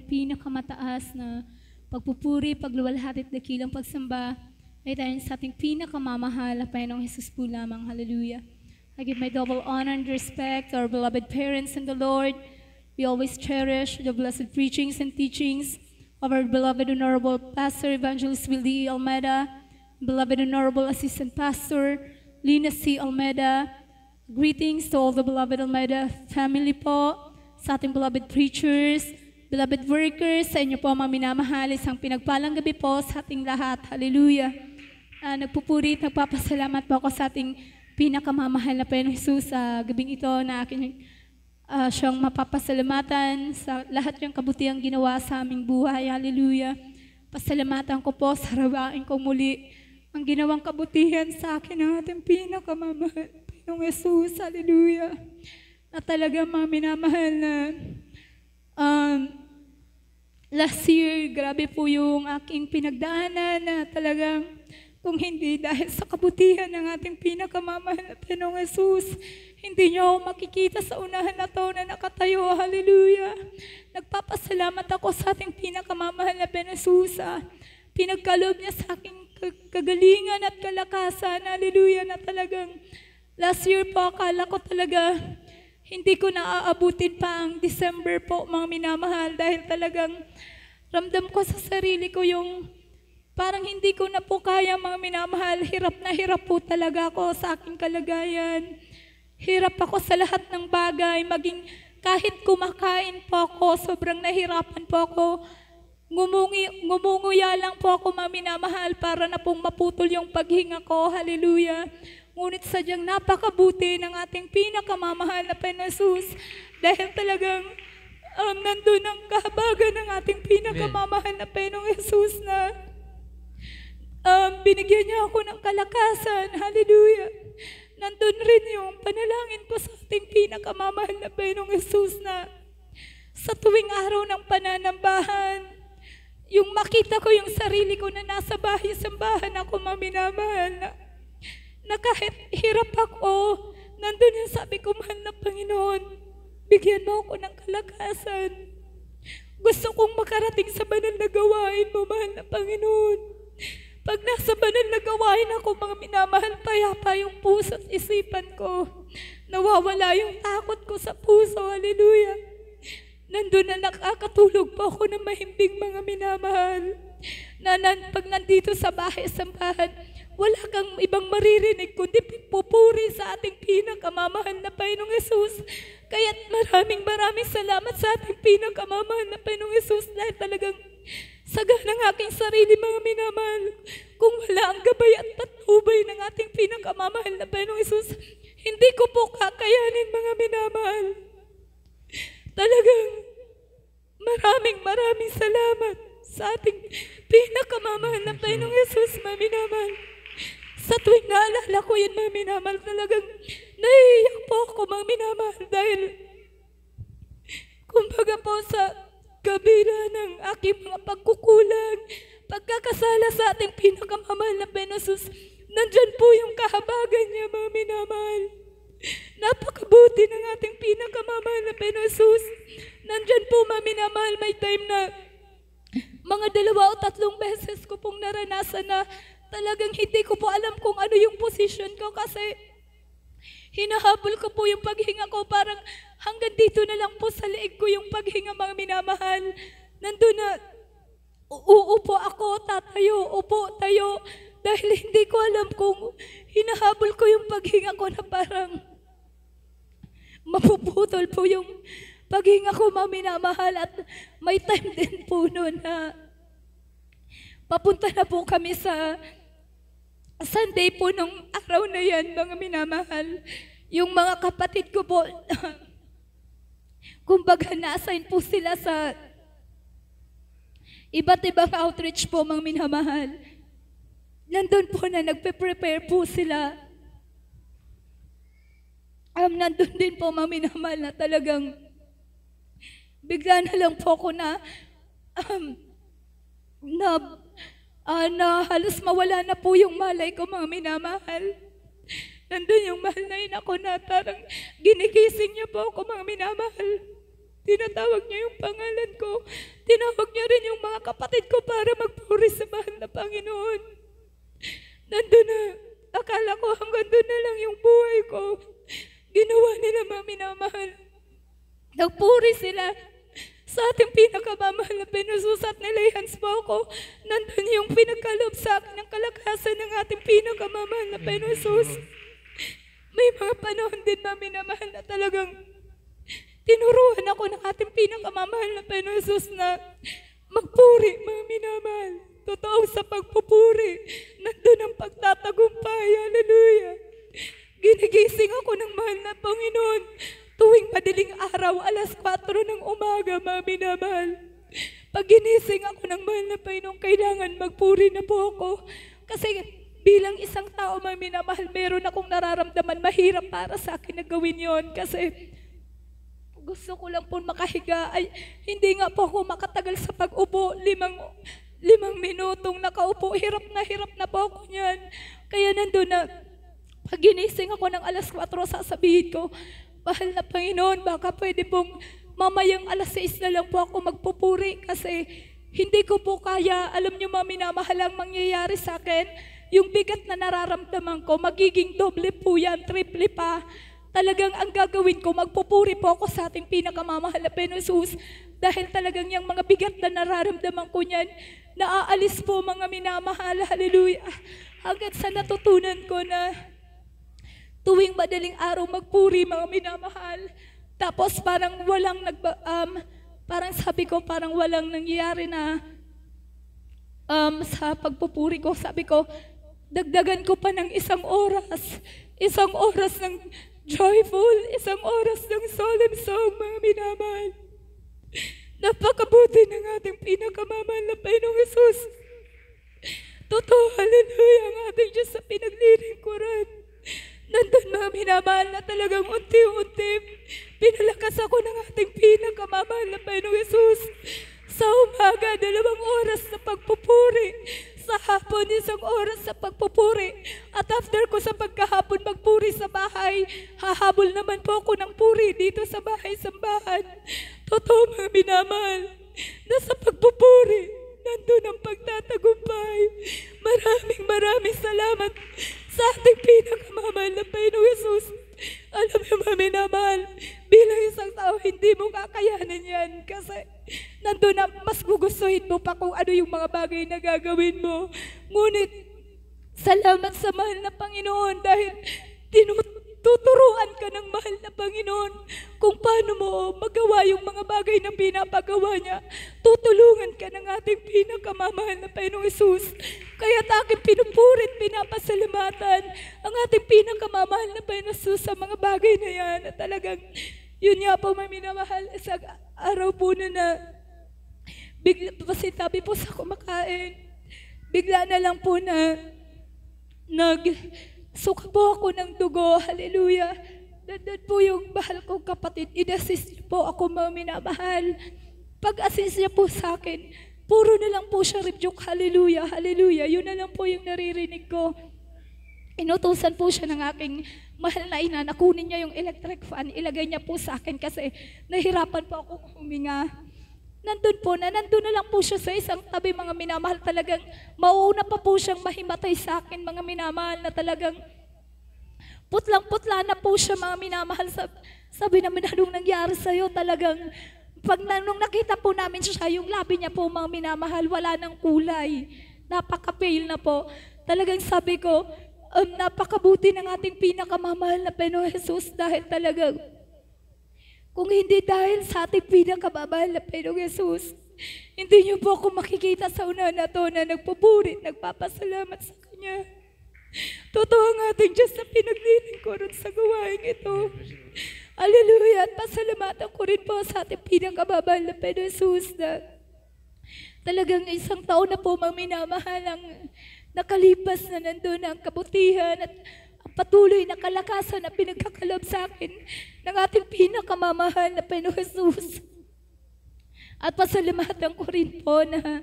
pinakamataas na pagpupuri, pagluwalhati at dakilang pagsamba ay dahil sa ating pinakamamahal na Panginoong Jesus po lamang. Hallelujah. I give my double honor and respect to our beloved parents in the Lord. We always cherish the blessed preachings and teachings of our beloved Honorable Pastor Evangelist Willie Almeida, beloved Honorable Assistant Pastor Lina C. Almeida. Greetings to all the beloved Almeida family po, sa ating beloved preachers, beloved workers, sa inyo po mga minamahal, isang pinagpalang gabi po sa ating lahat. Hallelujah. Nagpupuri at nagpapasalamat po ako sa ating pinakamamahal na Panginoong Jesus sa gabing ito na akin siyang mapapasalamatan sa lahat ng kabutihang ginawa sa aming buhay. Hallelujah. Pasalamatan ko po sa rawain kong muli ang ginawang kabutihan sa akin ng ating pinakamamahal Panginoong Jesus. Hallelujah. Na talaga mga minamahal na last year, grabe po yung aking pinagdaanan na talagang kung hindi dahil sa kabutihan ng ating pinakamamahal na Panginoong Jesus, hindi niyo ako makikita sa unahan na to na nakatayo. Hallelujah. Nagpapasalamat ako sa ating pinakamamahal na Panginoong Jesus. Pinagkaloob niya sa aking kagalingan at kalakasan. Hallelujah. Na talagang last year po, akala ko talaga hindi ko naaabutin pa ang December po, mga minamahal, dahil talagang ramdam ko sa sarili ko yung parang hindi ko na po kaya, mga minamahal. Hirap na hirap po talaga ako sa aking kalagayan. Hirap ako sa lahat ng bagay, maging kahit kumakain po ako, sobrang nahirapan po ako. Ngumunguya lang po ako, mga minamahal, para na pong maputol yung paghinga ko. Hallelujah. Ngunit sadyang napakabuti ng ating pinakamamahal na Panginoong Jesus, dahil talagang nandun ang kahabagan ng ating pinakamamahal na Panginoong Jesus na binigyan niya ako ng kalakasan. Hallelujah. Nandun rin yung panalangin ko sa ating pinakamamahal na Panginoong Jesus na sa tuwing araw ng pananambahan, yung makita ko yung sarili ko na nasa bahay-sambahan ako, maminamahal, na kahit hirap ako, nandun yung sabi ko, mahal na Panginoon, bigyan mo ako ng kalakasan. Gusto kong makarating sa banal na gawain mo, mahal na Panginoon. Pag nasa banal na gawain ako, mga minamahal, payapa yung puso at isipan ko. Nawawala yung takot ko sa puso. Hallelujah. Nandun na nakakatulog po ako ng mahimbing, mga minamahal. Pag nandito sa bahay-sambahan, wala kang ibang maririnig kundi pupuri sa ating pinakamamahal na Panginoong Jesus. Kaya't maraming salamat sa ating pinakamamahal na Panginoong Jesus, dahil talagang saga ng aking sarili, mga minamahal, kung wala ang gabay at patnubay ng ating pinakamamahal na Panginoong Jesus, hindi ko po kakayanin, mga minamahal. Talagang maraming salamat sa ating pinakamamahal na Panginoong Jesus, mga minamahal. Sa tuwing naalala ko yan, mga minamahal, talagang naiiyak po ako, mga minamahal, dahil kumbaga po sa kabila ng aking mga pagkukulang, pagkakasala sa ating pinakamamahal na Panginoong Jesus, nandyan po yung kahabagan niya, mga minamahal. Napakabuti ng ating pinakamamahal na Panginoong Jesus. Nandyan po, mga minamahal, may time na mga 2 o 3 beses ko pong naranasan na talagang hindi ko po alam kung ano yung position ko, kasi hinahabol ko po yung paghinga ko, parang hanggang dito na lang po sa leeg ko yung paghinga, mga minamahal. Nandun na, uupo ako, tatayo, upo, tayo, dahil hindi ko alam kung hinahabol ko yung paghinga ko na parang mapuputol po yung paghinga ko, mga minamahal. At may time din po noon na papunta na po kami sa Sunday po nung araw na yan, mga minamahal. Yung mga kapatid ko po, kumbaga na-assign po sila sa iba't ibang outreach po, mga minamahal. Nandun po na nagpe-prepare po sila. Nandun din po, mga minamahal, na talagang bigla na lang po ako na halos mawala na po yung malay ko, mga minamahal. Nandun yung mahal na ina ko na parang ginigising niya po ako, mga minamahal. Tinatawag niya yung pangalan ko. Tinawag niya rin yung mga kapatid ko para magpuri sa mahal na Panginoon. Nandun na. Akala ko hanggang doon na lang yung buhay ko. Ginawa nila mga minamahal. Nagpuri sila sa ating pinakamamahal na pinususat nila hands po ako. Nandun yung pinagkaloob sa akin ng kalakasan ng ating pinakamamahal na Pinusus. May mga panahon din mga minamahal na talagang tinuruan ako ng ating pinakamamahal na Pinusus na magpuri mga minamahal. Totoo sa pagpupuri, nandun ang pagtatagumpay. Hallelujah. Ginigising ako ng mahal na Panginoon tuwing madaling araw, 4:00 ng umaga, mga minamahal. Pag ginising ako ng mahal na Panginoon, kailangan magpuri na po ako. Kasi bilang isang tao, mga minamahal, meron akong nararamdaman, mahirap para sa akin na gawin yon. Kasi gusto ko lang po makahiga. Ay, hindi nga po ako makatagal sa pag-upo. 5 minutong nakaupo, hirap na po ako niyan. Kaya nandun na, pag ginising ako ng 4:00, sasabihin ko, mahal na Panginoon, baka pwede pong mamayang 6:00 na lang po ako magpupuri kasi hindi ko po kaya. Alam niyo mga minamahal, ang mangyayari sa akin, yung bigat na nararamdaman ko, magiging doble po yan, triple pa. Talagang ang gagawin ko, magpupuri po ako sa ating pinakamamahal na Pinusus. Dahil talagang yung mga bigat na nararamdaman ko niyan, naaalis po mga minamahal. Hallelujah. Hanggang sa natutunan ko na tuwing madaling araw magpuri mga minamahal. Tapos parang parang sabi ko, parang walang nangyayari na sa pagpupuri ko. Sabi ko, dagdagan ko pa ng 1 oras. 1 oras ng joyful, 1 oras ng solemn song, mga minamahal. Napakabuti ng ating pinakamamahal na Panginoong Hesus. Totoo, hallelujah, ang ating Diyos sa pinaglilingkuran. Nandun mga minamahal na talagang unti-unti pinalakas ako ng ating pinakamamahal na Panginoong Hesus. Sa umaga, 2 oras na pagpupuri. Sa hapon, 1 oras sa pagpupuri. At after ko sa pagkahapon magpuri sa bahay, hahabol naman po ako ng puri dito sa bahay-sambahan. Totoo mga minamahal, na sa pagpupuri, nandun ang pagtatagumpay. Maraming salamat sa ating pinakamamahal na Panginoong Hesus. Alam mo mga minamahal, bilang isang tao, hindi mo kakayanin yan kasi nandun na mas gugustuhin mo pa kung ano yung mga bagay na gagawin mo. Ngunit, salamat sa mahal na Panginoon dahil tuturuan ka ng mahal na Panginoon kung paano mo magawa yung mga bagay na pinapagawa niya. Tutulungan ka ng ating pinakamamahal na Panginoong Hesus. Kaya aking pinupurit, pinapasalamatan ang ating pinakamamahal na Panginoong Hesus sa mga bagay na yan. At talagang, yun nga po, may minamahal, sa araw po na bigla po tabi po sa kumakain. Bigla na lang po na nagsuka po ako ng dugo. Hallelujah. Nandun po yung bahal kong kapatid. In-assist po ako mga minamahal. Pag-assist niya po sa akin, puro na lang po siya rebuke. Hallelujah. Hallelujah. Yun na lang po yung naririnig ko. Inutusan po siya ng aking mahal na ina na kunin niya yung electric fan. Ilagay niya po sa akin kasi nahirapan po ako huminga. Nandun na lang po siya sa isang tabi mga minamahal. Talagang mauuna pa po siyang mahimatay sa akin mga minamahal na talagang putlang-putla na po siya mga minamahal. Sabi namin, anong nangyari sa'yo? Talagang nung nakita po namin siya, yung labi niya po mga minamahal, wala ng kulay. Napaka-pale na po. Talagang sabi ko, napakabuti ng ating pinakamamahal na Panginoong Hesus dahil talagang kung hindi dahil sa ating pinakamamahal na Panginoong Hesus, hindi niyo po ako makikita sa una na to na nagpupuri, nagpapasalamat sa Kanya. Totoo ang ating Diyos na pinaglilingkuran sa gawain ito. Hallelujah! At pasalamatan ko rin po sa ating pinakamamahal na Panginoong Hesus na talagang isang taon na po mga minamahal ang nakalipas na nandun ang kabutihan at patuloy na kalakasan na pinagkakalob sa akin ng ating pinakamamahal na Panginoong Hesus. At pasalamatan ko rin po na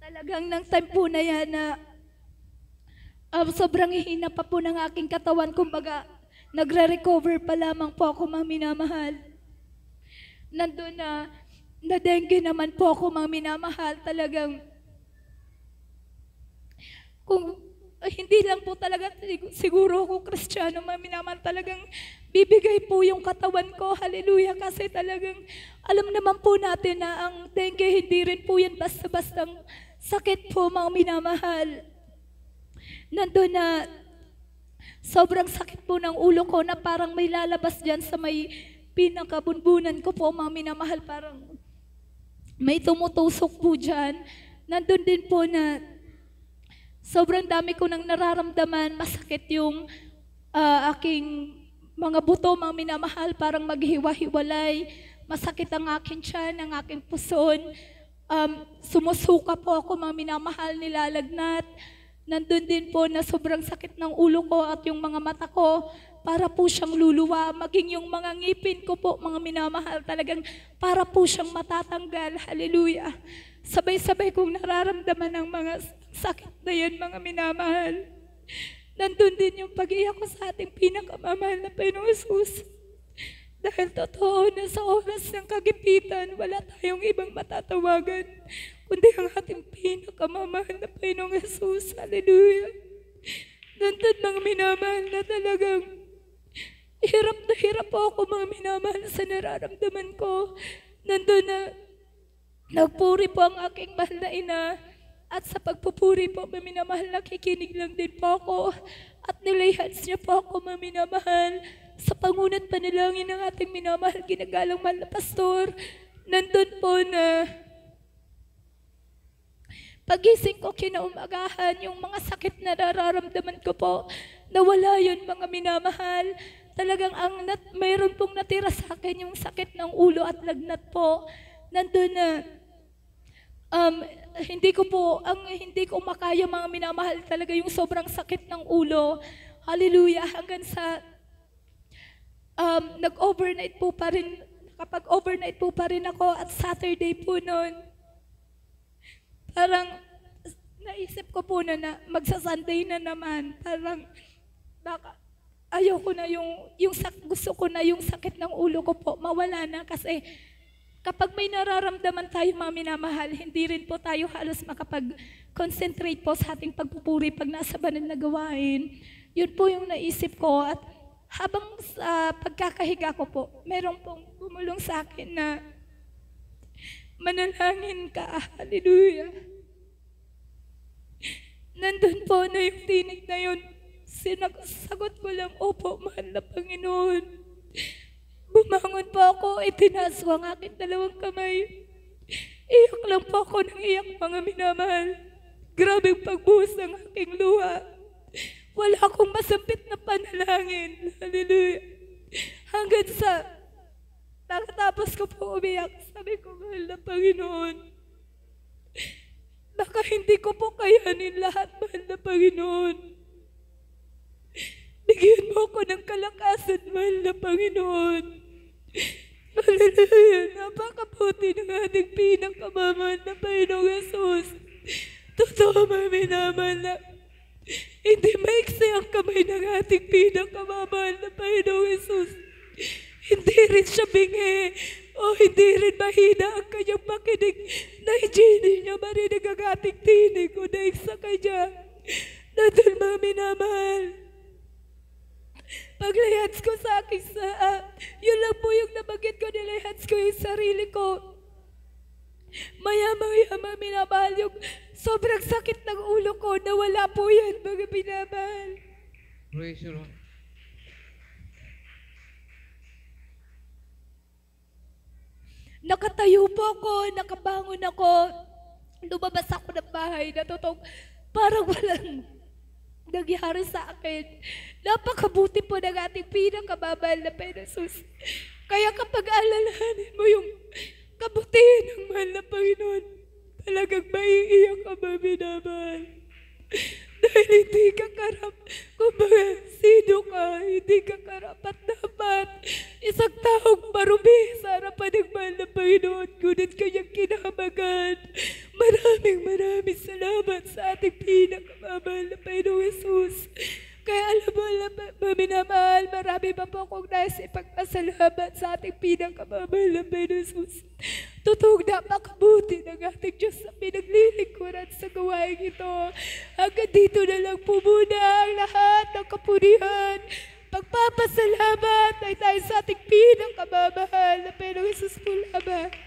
talagang ng time po na yan na sobrang hihina pa po ng aking katawan. Kumbaga, nagre-recover pa lamang po ako mga minamahal. Nandun na dengue naman po ako, mga minamahal. Talagang, kung hindi lang po talaga siguro ako Kristiyano, mga minamahal, talagang bibigay po yung katawan ko. Hallelujah. Kasi talagang alam naman po natin na ang dengue, hindi rin po yan basta-bastang sakit po, mga minamahal. Nandun na sobrang sakit po ng ulo ko na parang may lalabas dyan sa may pinakabunbunan ko po, mga minamahal. Parang may tumutusok po dyan. Nandun din po na sobrang dami ko nang nararamdaman. Masakit yung aking mga buto, mga minamahal. Parang maghiwa-hiwalay. Masakit ang aking tiyan, ang aking puson. Sumusuka po ako, mga minamahal, nilalagnat. Nandun din po na sobrang sakit ng ulo ko at yung mga mata ko, para po siyang luluwa. Maging yung mga ngipin ko po, mga minamahal, talagang para po siyang matatanggal. Hallelujah. Sabay-sabay kong nararamdaman ang mga sakit na yan, mga minamahal. Nandun din yung pag-iyak ko sa ating pinakamamahal na Panginoong Hesus. Dahil totoo na sa oras ng kagipitan, wala tayong ibang matatawagan kundi ang ating pinakamamahal na Panginoong Hesus. Hallelujah. Nandun, mga minamahal, na talagang hirap po ako, mga minamahal, sa nararamdaman ko. Nandun na nagpuri po ang aking mahal na ina. At sa pagpupuri po, mga minamahal, nakikinig lang din po ako. At nilay hands niya po ako, mga minamahal, sa pangunat panalangin ng ating minamahal, ginagalang mahal na pastor. Nandun po na pagising ko kinaumagahan, yung mga sakit na nararamdaman ko po, nawala yun, mga minamahal. Talagang mayroon pong natira sa akin yung sakit ng ulo at lagnat po. Nandun na hindi ko makaya, mga minamahal, talaga yung sobrang sakit ng ulo. Hallelujah. Hanggang sa nag-overnight po pa rin, nakapag-overnight po pa rin ako at Saturday po noon. Parang naisip ko po na magsa-Sunday na naman. Parang baka ayoko na gusto ko na yung sakit ng ulo ko po mawala na, kasi kapag may nararamdaman tayo, mga minamahal, hindi rin po tayo halos makapag-concentrate po sa ating pagpupuri pag nasa banal na gawain. Yun po yung naisip ko. At habang sa pagkakahiga ko po, meron pong bumulong sa akin na manalangin ka. Hallelujah. Nandun po na yung tinig na yun. Sinagot ko lang, opo, mahal na Panginoon. Bumangon po ako, itinaas ko ang aking dalawang kamay. Iyak lang po ako ng iyak, mga minamahal. Grabing pagbuhos ng aking luha. Wala akong masampit na panalangin. Hallelujah. Hanggang sa nakatapos ko po umiyak, sabi ko, mahal na Panginoon, baka hindi ko po kayanin lahat, mahal na Panginoon. Bigyan mo ako ng kalakasan, mahal na Panginoon. Hallelujah. Napakabuti ng ating pinakamamahal na Panginoong Hesus. Totoo, mga minamahal, na hindi maiksi ang kamay ng ating pinakamamahal na Panginoong Hesus. Hindi rin siya bingi o hindi rin mahina ang kanyang makinig na hindi niya marinig ang ating tinig o daig sa kanya. Nandun, mga minamahal, pag-layhats ko sa aking yun lang po yung nabanggit ko, nilayhats ko yung sarili ko. Maya-maya, mga minamahal, yung sobrang sakit ng ulo ko, nawala po yan, mga minamahal. Praise the Lord. Nakatayo po ako, nakabangon ako, lumabas ako ng bahay, natutong parang walang nangyari sa akin. Napakabuti po ng ating pinakamamahal na Panginoon Hesus. Kaya kapag alalahanin mo yung kabutihan ng mahal na Panginoon, talagang maiiyak ka, mga minamahal. Dahil hindi ka kumbaga, sino ka, hindi ka karapat-dapat. Isang taong marumi sa harapan ng mahal na Panginoon, ngunit kanyang kinahamagan. Maraming salamat sa ating pinakamamahal na Panginoong Hesus. Kaya alam mo, mga minamahal, marami pa po akong nais ipagpasalamat nagpapasalamat sa ating pinakamamahal na Panginoon Jesus. Totoong napakabuti ng ating Diyos sa pinaglilingkuran sa gawain ito. Hanggang dito na lang po muna ang lahat ng kapurihan. Pagpapasalamat ay tayo sa ating pinakamamahal na Panginoon Jesus po lamang.